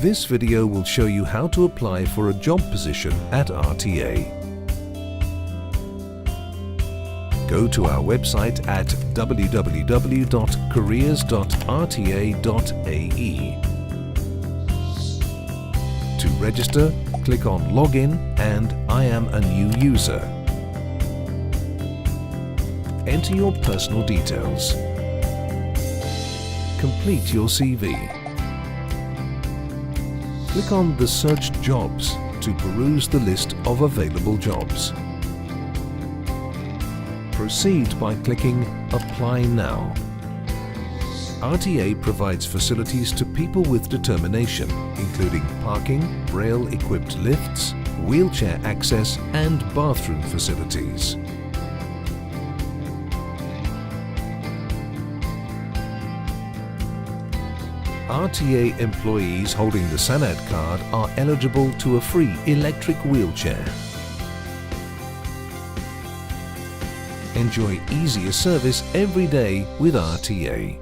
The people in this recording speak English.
This video will show you how to apply for a job position at RTA. Go to our website at www.careers.rta.ae. To register, click on Login and I am a new user. Enter your personal details. Complete your CV. Click on the Search Jobs to peruse the list of available jobs. Proceed by clicking Apply Now. RTA provides facilities to people with determination, including parking, braille-equipped lifts, wheelchair access and bathroom facilities. RTA employees holding the SANAD card are eligible to a free electric wheelchair. Enjoy easier service every day with RTA.